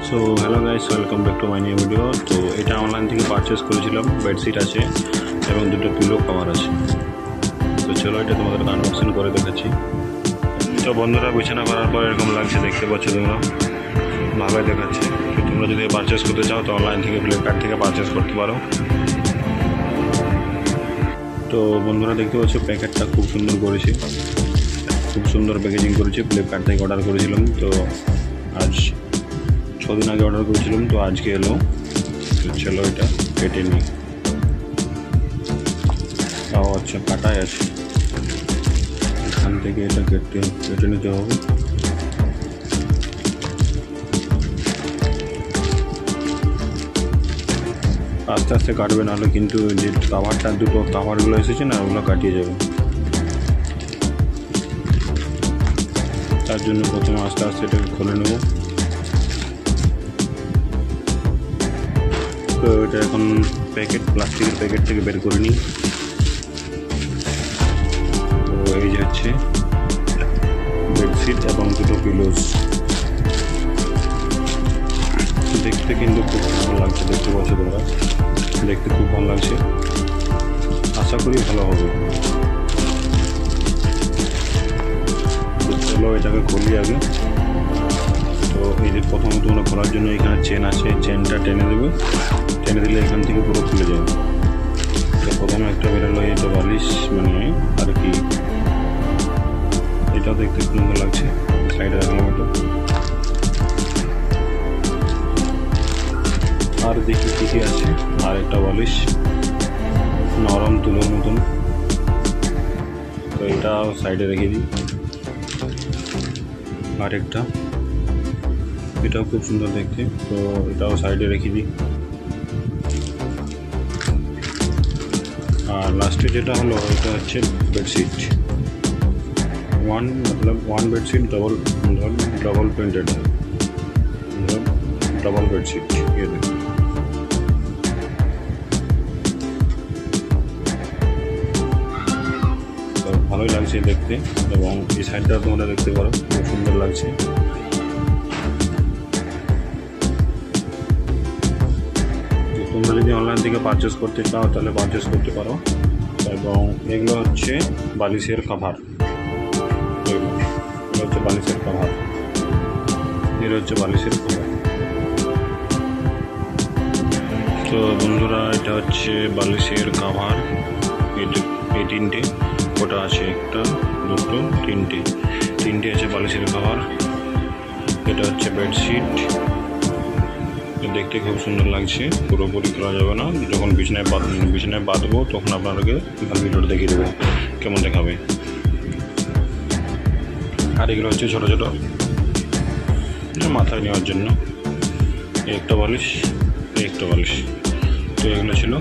So hello guys, welcome back to my new video. তো এটা online থেকে purchase করেছিলাম। বেডশিট আছে এবং দুটো পিলো কভার আছে। তো চলো এটা তোমাদের আনবক্সিং করে দেখাচ্ছি। তো বন্ধুরা, বিছানা করার পর এরকম লাগছে, দেখতে পাচ্ছ তোমরা, ভালোই দেখাচ্ছে। তো তোমরা যদি পারচেস করতে চাও তো অনলাইন থেকে, ফ্লিপকার্ট থেকে পারচেস করতে পারো। তো বন্ধুরা দেখতে পাচ্ছ প্যাকেটটা খুব সুন্দর করেছি, খুব সুন্দর প্যাকেজিং করেছি। ফ্লিপকার্ট থেকে অর্ডার করেছিলাম, তো আজ 6 দিন আগে অর্ডার করেছিলাম, তো আজকে এলো। তো চলো এটা কেটে নিই। তাও আচ্ছা, কাটাই আছে, এখান থেকে এটা কেটে নিতে হবে। আস্তে আস্তে কাটবে, নাহলে কিন্তু যে কাভারটা, দুটো কাভারগুলো এসেছে না, ওগুলো কাটিয়ে যাবে। তার জন্য প্রথমে আস্তে আস্তে এটাকে খুলে নেব। তো এটা এখন প্লাস্টিকের প্যাকেট থেকে বের করে নিই। তো এই যে হচ্ছে বেডশিট এবং দুটো পিলোস। দেখতে কিন্তু খুব ভালো লাগছে, দেখতে পাচ্ছ তোমরা, দেখতে খুব ভালো লাগছে। আশা করি ভালো হবে। চলো এটাকে খুলি আগে। তো এই যে প্রথমে তোমরা খোলার জন্য এখানে চেন আছে, চেনটা টেনে দেবে। টেনে দিলে এখান থেকে পুরো খুলে যাবে। তো প্রথমে একটা বেরোলো, এটা বালিশ, মানে আর কি, এটাও দেখতে খুব সুন্দর লাগছে। সাইডে রাখলাম এটা। আর দেখি কী আছে। আর একটা বালিশ, নরম তুলোর মতন। তো এটাও সাইডে রেখে দিই। আর একটা, এটাও খুব সুন্দর দেখতে, তো এটাও সাইডে রেখে দিই। আর লাস্টে যেটা হলো, এটা হচ্ছে bedsheet. One bedsheet, double printed, double bedsheet. তো ভালোই লাগছে দেখতে, এবং এই সাইডটা তোমরা দেখতে পারো, খুব সুন্দর লাগছে। তোমরা যদি অনলাইন থেকে পারচেস করতে চাও তাহলে পারচেস করতে পারো। এবং এগুলো হচ্ছে বালিশের কভার। এগুলো হচ্ছে বালিশের কভার, এর হচ্ছে বালিশের কভার। তো বন্ধুরা, এটা হচ্ছে বালিশের কভার। এই তিনটে, ওটা আছে একটা, দুটো, তিনটে আছে বালিশের কভার। এটা হচ্ছে বেডশিট। দেখতে খুব সুন্দর লাগছে। পুরোপুরি করা যাবে না, যখন বিছানায় বাঁধবো তখন আপনাদেরকে ভিডিওটা দেখিয়ে দেবো কেমন দেখাবে। আর এগুলো হচ্ছে ছোটো ছোটো মাথায় নেওয়ার জন্য। একটা বালিশ, একটা বালিশ। তো এগুলো ছিল